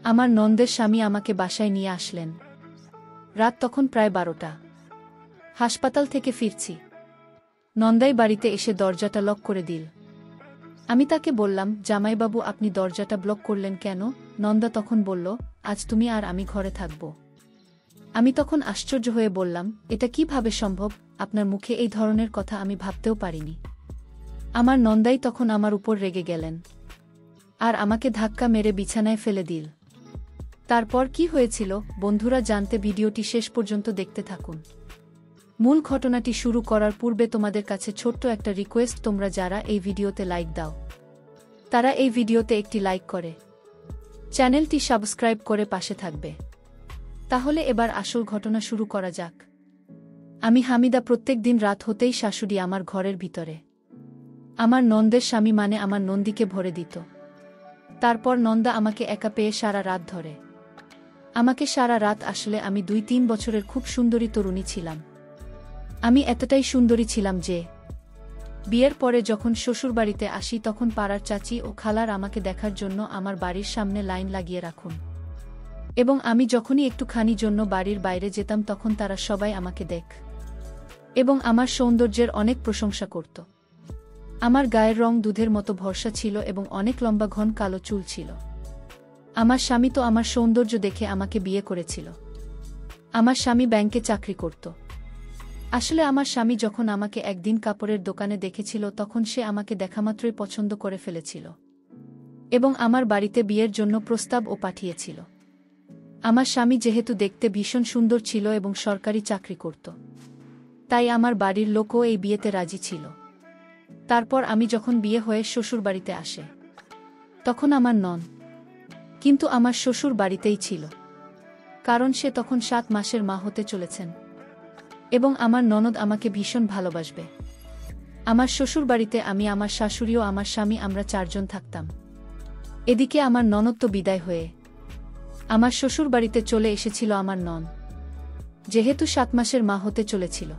আমার নন্দের স্বামী আমাকে বাসায় নিয়ে আসলেন। রাত তখন প্রায় 12টা। হাসপাতাল থেকে ফিরছি। নন্দাই বাড়িতে এসে দরজাটা লক করে দিল। আমি তাকে বললাম, জামাইবাবু আপনি দরজাটা ব্লক করলেন কেন? নন্দা তখন বলল, আজ তুমি আর আমি ঘরে থাকব। আমি তখন আশ্চর্য হয়ে বললাম, এটা কিভাবে সম্ভব? আপনার মুখে এই ধরনের কথা আমি ভাবতেও পারিনি। আমার নন্দাই তখন আমার উপর রেগে গেলেন আর আমাকে ধাক্কা মেরে বিছানায় ফেলে দিল। তারপর কি হয়েছিল বন্ধুরা জানতে ভিডিওটি শেষ পর্যন্ত দেখতে থাকুন। মূল ঘটনাটি শুরু করার পূর্বে তোমাদের কাছে ছোট্ট একটা রিকোয়েস্ট, তোমরা যারা এই ভিডিওতে লাইক দাও তারা এই ভিডিওতে একটি লাইক করে চ্যানেলটি সাবস্ক্রাইব করে পাশে থাকবে। তাহলে এবার আসল ঘটনা শুরু করা যাক। আমি হামিদা। প্রত্যেক দিন রাত হতেই শাশুড়ি আমার ঘরের ভিতরে আমার নন্দের স্বামী মানে আমার নন্দীকে ভরে দিত। তারপর নন্দা আমাকে একা পেয়ে সারা রাত ধরে আমাকে সারা রাত আসলে আমি 2-3 বছরের খুব সুন্দরী তরুণী ছিলাম। আমি এতটাই সুন্দরী ছিলাম যে বিয়ের পরে যখন শ্বশুরবাড়িতে আসি তখন পাড়ার চাচি ও খালার আমাকে দেখার জন্য আমার বাড়ির সামনে লাইন লাগিয়ে রাখুন, এবং আমি যখনই একটুখানি জন্য বাড়ির বাইরে যেতাম তখন তারা সবাই আমাকে দেখ এবং আমার সৌন্দর্যের অনেক প্রশংসা করত। আমার গায়ের রং দুধের মতো ভরসা ছিল এবং অনেক লম্বা ঘন কালো চুল ছিল। আমার স্বামী তো আমার সৌন্দর্য দেখে আমাকে বিয়ে করেছিল। আমার স্বামী ব্যাংকে চাকরি করত। আসলে আমার স্বামী যখন আমাকে একদিন কাপড়ের দোকানে দেখেছিল তখন সে আমাকে দেখামাত্রই পছন্দ করে ফেলেছিল এবং আমার বাড়িতে বিয়ের জন্য প্রস্তাবও পাঠিয়েছিল। আমার স্বামী যেহেতু দেখতে ভীষণ সুন্দর ছিল এবং সরকারি চাকরি করত, তাই আমার বাড়ির লোকও এই বিয়েতে রাজি ছিল। তারপর আমি যখন বিয়ে হয়ে শ্বশুরবাড়িতে আসে তখন আমার নন কিন্তু আমার শ্বশুর বাড়িতেই ছিল, কারণ সে তখন 7 মাসের মা হতে চলেছেন এবং আমার ননদ আমাকে ভীষণ ভালোবাসবে। আমার শ্বশুরবাড়িতে আমি, আমার শাশুড়ি ও আমার স্বামী, আমরা 4 জন থাকতাম। এদিকে আমার ননদ তো বিদায় হয়ে আমার শ্বশুরবাড়িতে চলে এসেছিল আমার নন, যেহেতু 7 মাসের মা হতে চলেছিল,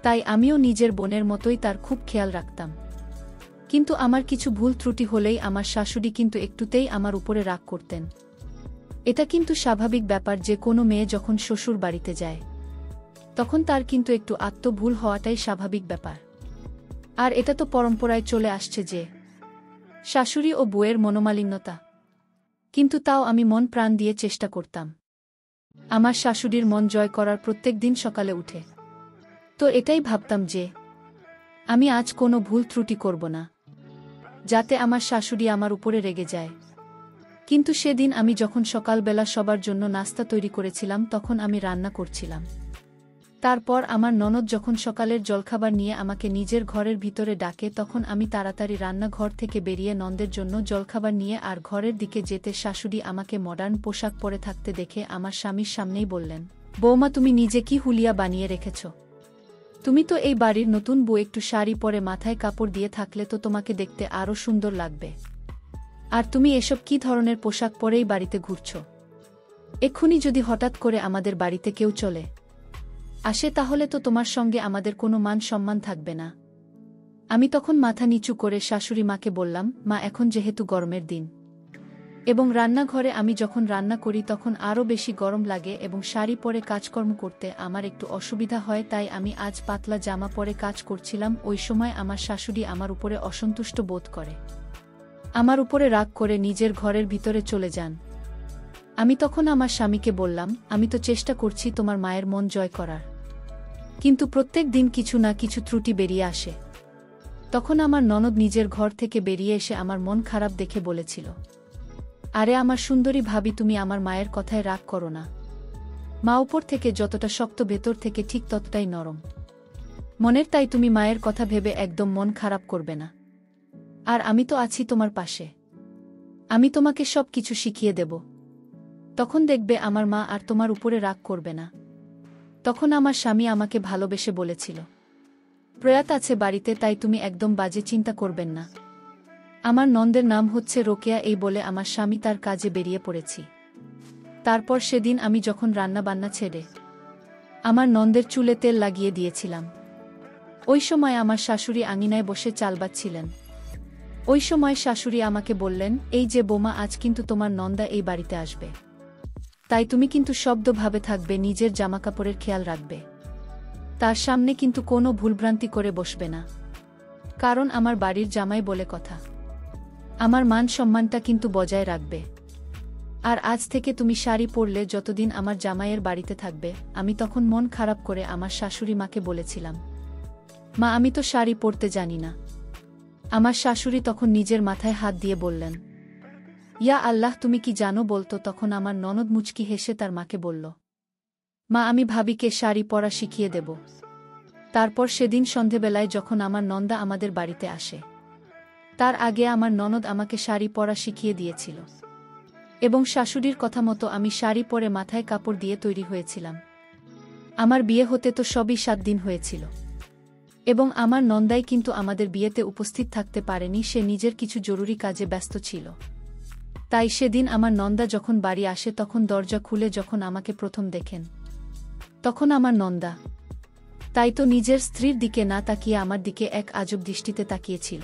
তাই আমিও নিজের বোনের মতোই তার খুব খেয়াল রাখতাম। কিন্তু আমার কিছু ভুল ত্রুটি হলেই আমার শাশুড়ি কিন্তু একটুতেই আমার উপরে রাগ করতেন। এটা কিন্তু স্বাভাবিক ব্যাপার যে কোনো মেয়ে যখন শ্বশুর বাড়িতে যায় তখন তার কিন্তু একটু আত্মভুল হওয়াটাই স্বাভাবিক ব্যাপার। আর এটা তো পরম্পরায় চলে আসছে যে শাশুড়ি ও বউয়ের মনোমালিন্যতা। কিন্তু তাও আমি মন প্রাণ দিয়ে চেষ্টা করতাম আমার শাশুড়ির মন জয় করার। প্রত্যেক দিন সকালে উঠে তো এটাই ভাবতাম যে আমি আজ কোনো ভুল ত্রুটি করব না, যাতে আমার শাশুড়ি আমার উপরে রেগে যায়। কিন্তু সেদিন আমি যখন সকালবেলা সবার জন্য নাস্তা তৈরি করেছিলাম তখন আমি রান্না করছিলাম। তারপর আমার ননদ যখন সকালের জলখাবার নিয়ে আমাকে নিজের ঘরের ভিতরে ডাকে তখন আমি তাড়াতাড়ি রান্নাঘর থেকে বেরিয়ে নন্দের জন্য জলখাবার নিয়ে আর ঘরের দিকে যেতে শাশুড়ি আমাকে মডার্ন পোশাক পরে থাকতে দেখে আমার স্বামীর সামনেই বললেন, বৌমা তুমি নিজে কি হুলিয়া বানিয়ে রেখেছ? তুমি তো এই বাড়ির নতুন বউ, একটু শাড়ি পরে মাথায় কাপড় দিয়ে থাকলে তো তোমাকে দেখতে আরও সুন্দর লাগবে। আর তুমি এসব কি ধরনের পোশাক পরেই বাড়িতে ঘুরছ? এক্ষুনি যদি হঠাৎ করে আমাদের বাড়িতে কেউ চলে আসে তাহলে তো তোমার সঙ্গে আমাদের কোনো মান সম্মান থাকবে না। আমি তখন মাথা নিচু করে শাশুড়ি মাকে বললাম, মা এখন যেহেতু গরমের দিন এবং রান্নাঘরে আমি যখন রান্না করি তখন আরও বেশি গরম লাগে এবং শাড়ি পরে কাজকর্ম করতে আমার একটু অসুবিধা হয়, তাই আমি আজ পাতলা জামা পরে কাজ করছিলাম। ওই সময় আমার শাশুড়ি আমার উপরে অসন্তুষ্ট বোধ করে আমার উপরে রাগ করে নিজের ঘরের ভিতরে চলে যান। আমি তখন আমার স্বামীকে বললাম, আমি তো চেষ্টা করছি তোমার মায়ের মন জয় করার, কিন্তু প্রত্যেক দিন কিছু না কিছু ত্রুটি বেরিয়ে আসে। তখন আমার ননদ নিজের ঘর থেকে বেরিয়ে এসে আমার মন খারাপ দেখে বলেছিল, আরে আমার সুন্দরী ভাবি, তুমি আমার মায়ের কথায় রাগ করো না। মা উপর থেকে যতটা শক্ত ভেতর থেকে ঠিক ততটাই নরম মনের, তাই তুমি মায়ের কথা ভেবে একদম মন খারাপ করবে না। আর আমি তো আছি তোমার পাশে, আমি তোমাকে সব কিছু শিখিয়ে দেব, তখন দেখবে আমার মা আর তোমার উপরে রাগ করবে না। তখন আমার স্বামী আমাকে ভালোবেসে বলেছিল, প্রয়াত আছে বাড়িতে, তাই তুমি একদম বাজে চিন্তা করবেন না। আমার নন্দের নাম হচ্ছে রোকেয়া। এই বলে আমার স্বামী তার কাজে বেরিয়ে পড়েছি। তারপর সেদিন আমি যখন রান্নাবান্না ছেড়ে আমার নন্দের চুলে তেল লাগিয়ে দিয়েছিলাম, ওই সময় আমার শাশুড়ি আঙিনায় বসে চাল বাচ্ছিলেন। ওই সময় শাশুড়ি আমাকে বললেন, এই যে বোমা, আজ কিন্তু তোমার নন্দা এই বাড়িতে আসবে, তাই তুমি কিন্তু শব্দভাবে থাকবে, নিজের জামাকাপড়ের খেয়াল রাখবে, তার সামনে কিন্তু কোনো ভুলভ্রান্তি করে বসবে না, কারণ আমার বাড়ির জামাই বলে কথা, আমার মান সম্মানটা কিন্তু বজায় রাখবে। আর আজ থেকে তুমি শাড়ি পরলে যতদিন আমার জামাইয়ের বাড়িতে থাকবে। আমি তখন মন খারাপ করে আমার শাশুড়ি মাকে বলেছিলাম, মা, আমি তো শাড়ি পরতে জানি না। আমার শাশুড়ি তখন নিজের মাথায় হাত দিয়ে বললেন, ইয়া আল্লাহ, তুমি কি জানো বলতো? তখন আমার ননদ মুচকি হেসে তার মাকে বলল, মা, আমি ভাবিকে শাড়ি পরা শিখিয়ে দেব। তারপর সেদিন সন্ধেবেলায় যখন আমার নন্দা আমাদের বাড়িতে আসে, তার আগে আমার ননদ আমাকে শাড়ি পরা শিখিয়ে দিয়েছিল, এবং শাশুড়ির কথা মতো আমি শাড়ি পরে মাথায় কাপড় দিয়ে তৈরি হয়েছিলাম। আমার বিয়ে হতে তো সবই 7 দিন হয়েছিল, এবং আমার নন্দাই কিন্তু আমাদের বিয়েতে উপস্থিত থাকতে পারেনি, সে নিজের কিছু জরুরি কাজে ব্যস্ত ছিল। তাই সেদিন আমার নন্দা যখন বাড়ি আসে, তখন দরজা খুলে যখন আমাকে প্রথম দেখেন, তখন আমার নন্দা তাই তো নিজের স্ত্রীর দিকে না তাকিয়ে আমার দিকে এক আজব দৃষ্টিতে তাকিয়েছিল।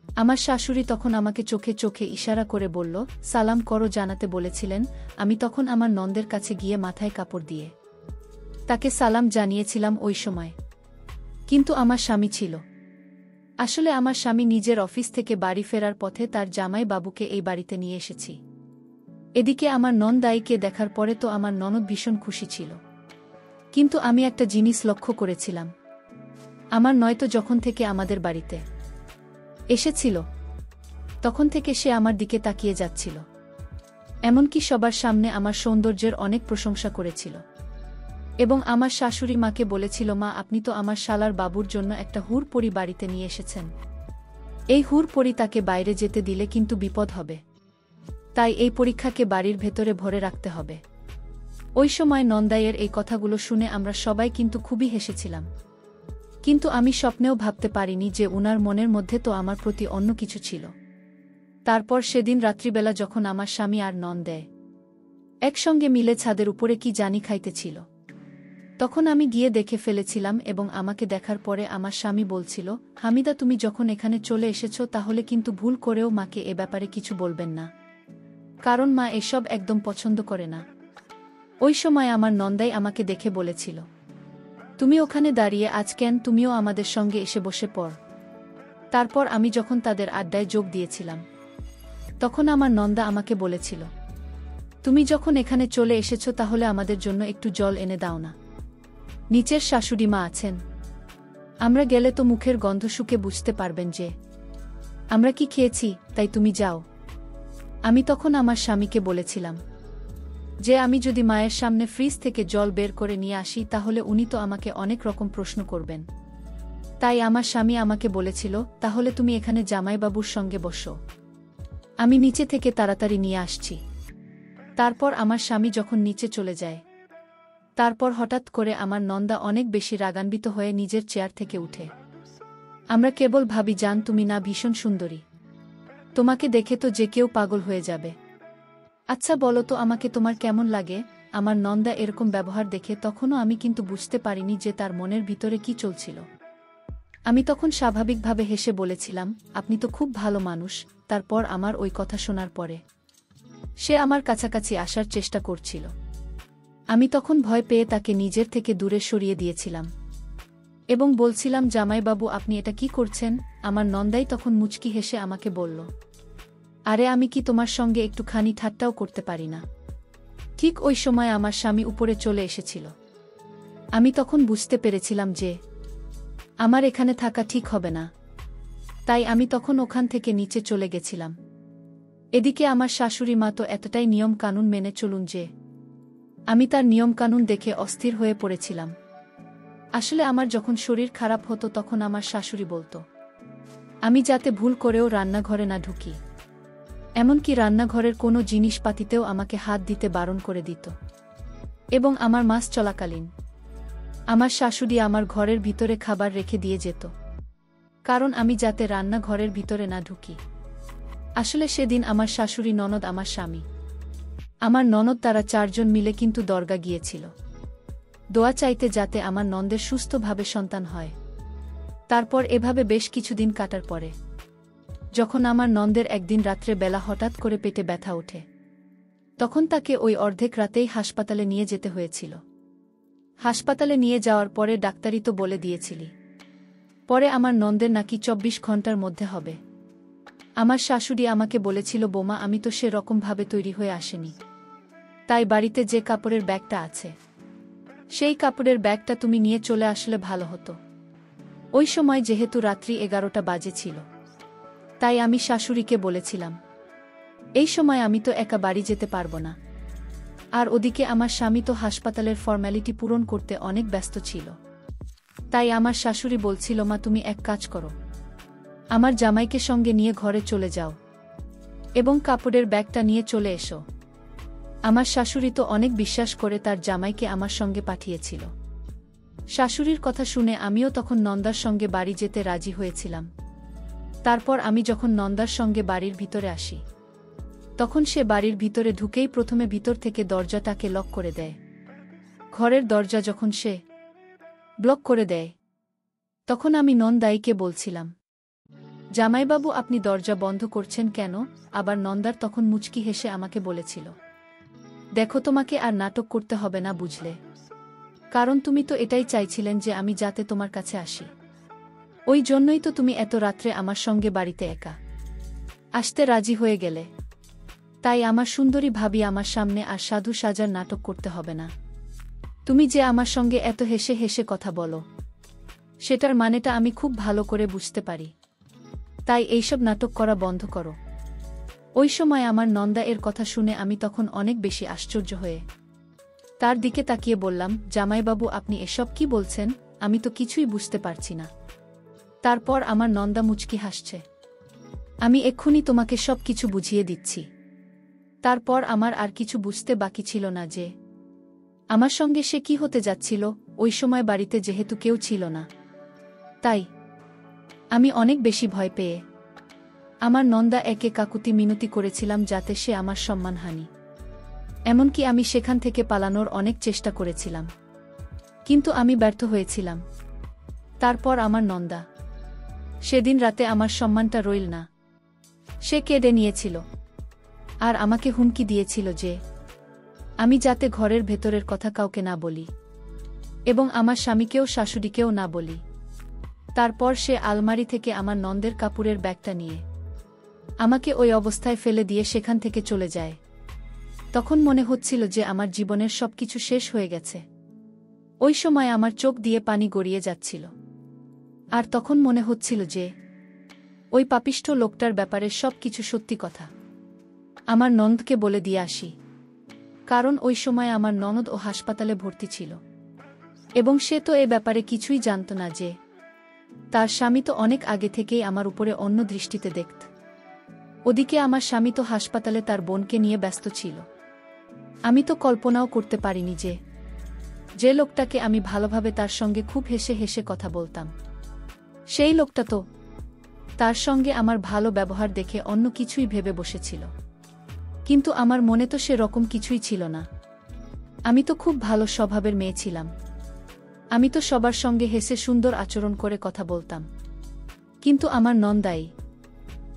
আমার শাশুড়ি তখন আমাকে চোখে চোখে ইশারা করে বলল, সালাম করো জানাতে বলেছিলেন। আমি তখন আমার নন্দের কাছে গিয়ে মাথায় কাপড় দিয়ে তাকে সালাম জানিয়েছিলাম ওই সময়। কিন্তু আমার স্বামী ছিল, আসলে আমার স্বামী নিজের অফিস থেকে বাড়ি ফেরার পথে তার জামাই বাবুকে এই বাড়িতে নিয়ে এসেছি। এদিকে আমার নন্দাইকে দেখার পরে তো আমার ননদ ভীষণ খুশি ছিল, কিন্তু আমি একটা জিনিস লক্ষ্য করেছিলাম, আমার নয়তো যখন থেকে আমাদের বাড়িতে এসেছিল তখন থেকে সে আমার দিকে তাকিয়ে যাচ্ছিল, এমনকি সবার সামনে আমার সৌন্দর্যের অনেক প্রশংসা করেছিল, এবং আমার শাশুড়ি মাকে বলেছিল, মা, আপনি তো আমার শালার বাবুর জন্য একটা হুর পরি বাড়িতে নিয়ে এসেছেন, এই হুর পরি তাকে বাইরে যেতে দিলে কিন্তু বিপদ হবে, তাই এই পরীক্ষাকে বাড়ির ভেতরে ভরে রাখতে হবে। ওই সময় নন্দাইয়ের এই কথাগুলো শুনে আমরা সবাই কিন্তু খুবই হেসেছিলাম, কিন্তু আমি স্বপ্নেও ভাবতে পারিনি যে উনার মনের মধ্যে তো আমার প্রতি অন্য কিছু ছিল। তারপর সেদিন রাত্রিবেলা যখন আমার স্বামী আর নন্দাই একসঙ্গে মিলে ছাদের উপরে কি জানি খাইতেছিল, তখন আমি গিয়ে দেখে ফেলেছিলাম, এবং আমাকে দেখার পরে আমার স্বামী বলছিল, হামিদা, তুমি যখন এখানে চলে এসেছ তাহলে কিন্তু ভুল করেও মাকে এ ব্যাপারে কিছু বলবেন না, কারণ মা এসব একদম পছন্দ করে না। ওই সময় আমার নন্দাই আমাকে দেখে বলেছিল, তুমি ওখানে দাঁড়িয়ে আজ কেন, তুমিও আমাদের সঙ্গে এসে বসে পড়। তারপর আমি যখন তাদের আড্ডায় যোগ দিয়েছিলাম, তখন আমার নন্দা আমাকে বলেছিল, তুমি যখন এখানে চলে এসেছ তাহলে আমাদের জন্য একটু জল এনে দাও না, নিচের শাশুড়ি মা আছেন, আমরা গেলে তো মুখের গন্ধ শুকে বুঝতে পারবেন যে আমরা কি খেয়েছি, তাই তুমি যাও। আমি তখন আমার স্বামীকে বলেছিলাম যে আমি যদি মায়ের সামনে ফ্রিজ থেকে জল বের করে নিয়ে আসি তাহলে উনি তো আমাকে অনেক রকম প্রশ্ন করবেন, তাই আমার স্বামী আমাকে বলেছিল, তাহলে তুমি এখানে জামাইবাবুর সঙ্গে বসো, আমি নিচে থেকে তাড়াতাড়ি নিয়ে আসছি। তারপর আমার স্বামী যখন নিচে চলে যায়, তারপর হঠাৎ করে আমার নন্দা অনেক বেশি রাগান্বিত হয়ে নিজের চেয়ার থেকে উঠে, আমরা কেবল ভাবি, জান তুমি না ভীষণ সুন্দরী, তোমাকে দেখে তো যে কেউ পাগল হয়ে যাবে, আচ্ছা বলো তো আমাকে তোমার কেমন লাগে। আমার নন্দা এরকম ব্যবহার দেখে তখনও আমি কিন্তু বুঝতে পারিনি যে তার মনের ভিতরে কি চলছিল। আমি তখন স্বাভাবিকভাবে হেসে বলেছিলাম, আপনি তো খুব ভালো মানুষ। তারপর আমার ওই কথা শোনার পরে সে আমার কাছাকাছি আসার চেষ্টা করছিল, আমি তখন ভয় পেয়ে তাকে নিজের থেকে দূরে সরিয়ে দিয়েছিলাম এবং বলছিলাম, জামাইবাবু আপনি এটা কি করছেন? আমার নন্দাই তখন মুচকি হেসে আমাকে বলল, আরে আমি কি তোমার সঙ্গে একটুখানি ঠাট্টাও করতে পারি না? ঠিক ওই সময় আমার স্বামী উপরে চলে এসেছিল, আমি তখন বুঝতে পেরেছিলাম যে আমার এখানে থাকা ঠিক হবে না, তাই আমি তখন ওখান থেকে নিচে চলে গেছিলাম। এদিকে আমার শাশুড়ি মা তো এতটাই নিয়ম কানুন মেনে চলুন যে আমি তার নিয়ম কানুন দেখে অস্থির হয়ে পড়েছিলাম। আসলে আমার যখন শরীর খারাপ হতো তখন আমার শাশুড়ি বলতো আমি যাতে ভুল করেও রান্নাঘরে না ঢুকি, এমনকি রান্নাঘরের কোনো জিনিসপাতিতেও আমাকে হাত দিতে বারণ করে দিত, এবং আমার মাস চলাকালীন আমার শাশুড়ি আমার ঘরের ভিতরে খাবার রেখে দিয়ে যেত, কারণ আমি যাতে রান্নাঘরের ভিতরে না ঢুকি। আসলে সেদিন আমার শাশুড়ি, ননদ, আমার স্বামী, আমার ননদ, তারা 4 জন মিলে কিন্তু দরগা গিয়েছিল দোয়া চাইতে যাতে আমার নন্দের সুস্থভাবে সন্তান হয়। তারপর এভাবে বেশ কিছুদিন কাটার পরে যখন আমার নন্দের একদিন রাত্রে বেলা হঠাৎ করে পেটে ব্যথা ওঠে, তখন তাকে ওই অর্ধেক রাতেই হাসপাতালে নিয়ে যেতে হয়েছিল। হাসপাতালে নিয়ে যাওয়ার পরে ডাক্তারই তো বলে দিয়েছিলি পরে আমার নন্দের নাকি ২৪ ঘন্টার মধ্যে হবে। আমার শাশুড়ি আমাকে বলেছিল, বোমা, আমি তো সে রকমভাবে তৈরি হয়ে আসেনি, তাই বাড়িতে যে কাপড়ের ব্যাগটা আছে সেই কাপড়ের ব্যাগটা তুমি নিয়ে চলে আসলে ভালো হতো। ওই সময় যেহেতু রাত্রি ১১টা বাজে ছিল, তাই আমি শাশুড়িকে বলেছিলাম, এই সময় আমি তো একা বাড়ি যেতে পারবো না, আর ওদিকে আমার স্বামী তো হাসপাতালের ফর্ম্যালিটি পূরণ করতে অনেক ব্যস্ত ছিল। তাই আমার শাশুড়ি বলছিল, মা, তুমি এক কাজ করো, আমার জামাইকে সঙ্গে নিয়ে ঘরে চলে যাও এবং কাপড়ের ব্যাগটা নিয়ে চলে এসো। আমার শাশুড়ি তো অনেক বিশ্বাস করে তার জামাইকে আমার সঙ্গে পাঠিয়েছিল। শাশুড়ির কথা শুনে আমিও তখন নন্দার সঙ্গে বাড়ি যেতে রাজি হয়েছিলাম। তারপর আমি যখন নন্দার সঙ্গে বাড়ির ভিতরে আসি, তখন সে বাড়ির ভিতরে ঢুকেই প্রথমে ভিতর থেকে দরজাটাকে লক করে দেয়। ঘরের দরজা যখন সে ব্লক করে দেয়, তখন আমি নন্দাইকে বলছিলাম, জামাইবাবু, আপনি দরজা বন্ধ করছেন কেন? আবার নন্দার তখন মুচকি হেসে আমাকে বলেছিল, দেখো, তোমাকে আর নাটক করতে হবে না, বুঝলে? কারণ তুমি তো এটাই চাইছিলেন যে আমি যাতে তোমার কাছে আসি। ওই জন্যই তো তুমি এত রাত্রে আমার সঙ্গে বাড়িতে একা আসতে রাজি হয়ে গেলে। তাই আমার সুন্দরী ভাবি, আমার সামনে আর সাধু সাজার নাটক করতে হবে না। তুমি যে আমার সঙ্গে এত হেসে হেসে কথা বলো, সেটার মানেটা আমি খুব ভালো করে বুঝতে পারি। তাই এইসব নাটক করা বন্ধ করো। ওই সময় আমার নন্দা এর কথা শুনে আমি তখন অনেক বেশি আশ্চর্য হয়ে তার দিকে তাকিয়ে বললাম, জামাইবাবু, আপনি এসব কি বলছেন? আমি তো কিছুই বুঝতে পারছি না। তারপর আমার নন্দা মুচকি হাসছে, আমি এক্ষুনি তোমাকে সব কিছু বুঝিয়ে দিচ্ছি। তারপর আমার আর কিছু বুঝতে বাকি ছিল না যে আমার সঙ্গে সে কি হতে যাচ্ছিল। ওই সময় বাড়িতে যেহেতু কেউ ছিল না, তাই আমি অনেক বেশি ভয় পেয়ে আমার নন্দা একে কাকুতি মিনতি করেছিলাম যাতে সে আমার সম্মানহানি। এমনকি আমি সেখান থেকে পালানোর অনেক চেষ্টা করেছিলাম, কিন্তু আমি ব্যর্থ হয়েছিলাম। তারপর আমার নন্দা সেদিন রাতে আমার সম্মানটা রইল না, সে কেড়ে নিয়েছিল আর আমাকে হুমকি দিয়েছিল যে আমি যাতে ঘরের ভেতরের কথা কাউকে না বলি এবং আমার স্বামীকেও শাশুড়িকেও না বলি। তারপর সে আলমারি থেকে আমার নন্দের কাপড়ের ব্যাগটা নিয়ে আমাকে ওই অবস্থায় ফেলে দিয়ে সেখান থেকে চলে যায়। তখন মনে হচ্ছিল যে আমার জীবনের সবকিছু শেষ হয়ে গেছে। ওই সময় আমার চোখ দিয়ে পানি গড়িয়ে যাচ্ছিল, আর তখন মনে হচ্ছিল যে ওই পাপিষ্ঠ লোকটার ব্যাপারে সবকিছু সত্যি কথা আমার নন্দকে বলে দিয়ে আসি। কারণ ওই সময় আমার ননদ ও হাসপাতালে ভর্তি ছিল এবং সে তো এ ব্যাপারে কিছুই জানত না যে তার স্বামী তো অনেক আগে থেকেই আমার উপরে অন্য দৃষ্টিতে দেখত। ওদিকে আমার স্বামী তো হাসপাতালে তার বোনকে নিয়ে ব্যস্ত ছিল। আমি তো কল্পনাও করতে পারিনি যে যে লোকটাকে আমি ভালোভাবে তার সঙ্গে খুব হেসে হেসে কথা বলতাম, সেই লোকটা তো তার সঙ্গে আমার ভালো ব্যবহার দেখে অন্য কিছুই ভেবে বসেছিল। কিন্তু আমার মনে তো সে রকম কিছুই ছিল না। আমি তো খুব ভালো স্বভাবের মেয়ে ছিলাম। আমি তো সবার সঙ্গে হেসে সুন্দর আচরণ করে কথা বলতাম। কিন্তু আমার নন্দাই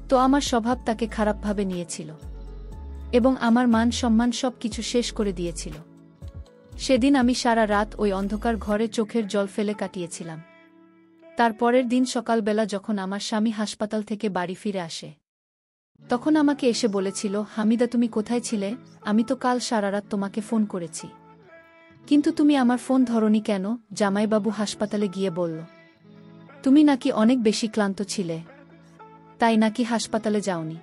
তো আমার স্বভাব তাকে খারাপভাবে নিয়েছিল এবং আমার মান সম্মান সব কিছু শেষ করে দিয়েছিল। সেদিন আমি সারা রাত ওই অন্ধকার ঘরে চোখের জল ফেলে কাটিয়েছিলাম। তারপরের দিন সকালবেলা যখন আমার স্বামী হাসপাতাল থেকে বাড়ি ফিরে আসে, তখন আমাকে এসে বলেছিল, হামিদা, তুমি কোথায় ছিলে? আমি তো কাল সারা রাত তোমাকে ফোন করেছি, কিন্তু তুমি আমার ফোন ধরোনি কেন? জামাইবাবু হাসপাতালে গিয়ে বলল তুমি নাকি অনেক বেশি ক্লান্ত ছিলে, তাই নাকি হাসপাতালে যাওনি।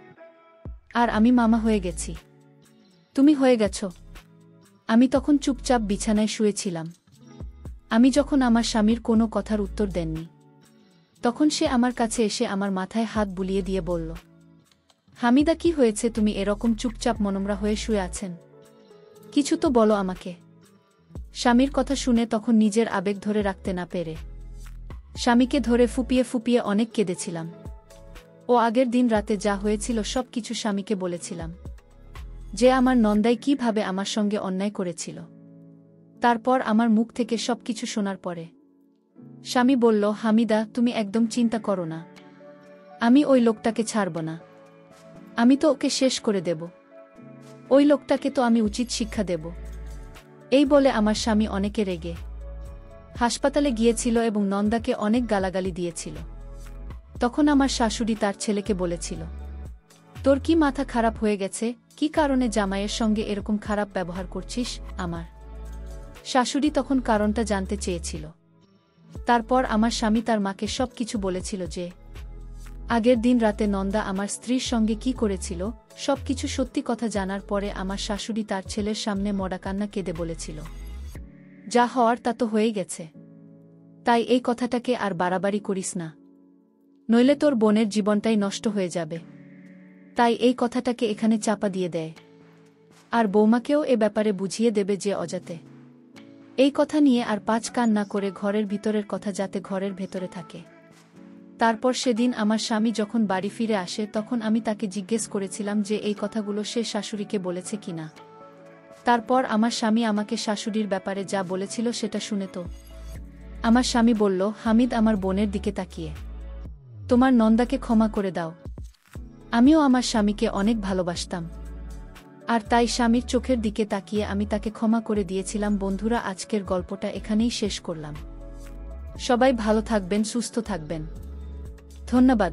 আর আমি মামা হয়ে গেছি। তুমি হয়ে গেছ? আমি তখন চুপচাপ বিছানায় শুয়েছিলাম। আমি যখন আমার স্বামীর কোনো কথার উত্তর দেননি, তখন সে আমার কাছে এসে আমার মাথায় হাত বুলিয়ে দিয়ে বলল, হামিদা, কি হয়েছে? তুমি এরকম চুপচাপ মনমরা হয়ে শুয়ে আছেন? কিছু তো বলো আমাকে। স্বামীর কথা শুনে তখন নিজের আবেগ ধরে রাখতে না পেরে স্বামীকে ধরে ফুপিয়ে ফুপিয়ে অনেক কেঁদেছিলাম। ও আগের দিন রাতে যা হয়েছিল সব কিছু স্বামীকে বলেছিলাম, যে আমার নন্দাই কিভাবে আমার সঙ্গে অন্যায় করেছিল। তারপর আমার মুখ থেকে সবকিছু শোনার পরে স্বামী বলল, হামিদা, তুমি একদম চিন্তা করো না। আমি ওই লোকটাকে ছাড়ব না। আমি তো ওকে শেষ করে দেব। ওই লোকটাকে তো আমি উচিত শিক্ষা দেব। এই বলে আমার স্বামী অনেকে রেগে হাসপাতালে গিয়েছিল এবং নন্দাকে অনেক গালাগালি দিয়েছিল। তখন আমার শাশুড়ি তার ছেলেকে বলেছিল, তোর কি মাথা খারাপ হয়ে গেছে? কি কারণে জামাইয়ের সঙ্গে এরকম খারাপ ব্যবহার করছিস? আমার শাশুড়ি তখন কারণটা জানতে চেয়েছিল। তারপর আমার স্বামী তার মাকে সব কিছু বলেছিল যে আগের দিন রাতে নন্দা আমার স্ত্রীর সঙ্গে কি করেছিল। সব কিছু সত্যি কথা জানার পরে আমার শাশুড়ি তার ছেলের সামনে মরা কান্না কেঁদে বলেছিল, যা হওয়ার তা তো হয়েই গেছে, তাই এই কথাটাকে আর বাড়াবাড়ি করিস না, নইলে তোর বোনের জীবনটাই নষ্ট হয়ে যাবে। তাই এই কথাটাকে এখানে চাপা দিয়ে দেয়, আর বৌমাকেও এ ব্যাপারে বুঝিয়ে দেবে যে অজাতে এই কথা নিয়ে আর পাঁচ কান না করে ঘরের ভিতরের কথা যাতে ঘরের ভেতরে থাকে। তারপর সেদিন আমার স্বামী যখন বাড়ি ফিরে আসে তখন আমি তাকে জিজ্ঞেস করেছিলাম যে এই কথাগুলো সে শাশুড়িকে বলেছে কিনা। তারপর আমার স্বামী আমাকে শাশুড়ির ব্যাপারে যা বলেছিল সেটা শুনে তো আমার স্বামী বলল, হামিদ আমার বোনের দিকে তাকিয়ে তোমার নন্দাকে ক্ষমা করে দাও। আমিও আমার স্বামীকে অনেক ভালোবাসতাম, আর তাই স্বামীর চোখের দিকে তাকিয়ে আমি তাকে ক্ষমা করে দিয়েছিলাম। বন্ধুরা, আজকের গল্পটা এখানেই শেষ করলাম। সবাই ভালো থাকবেন, সুস্থ থাকবেন। ধন্যবাদ।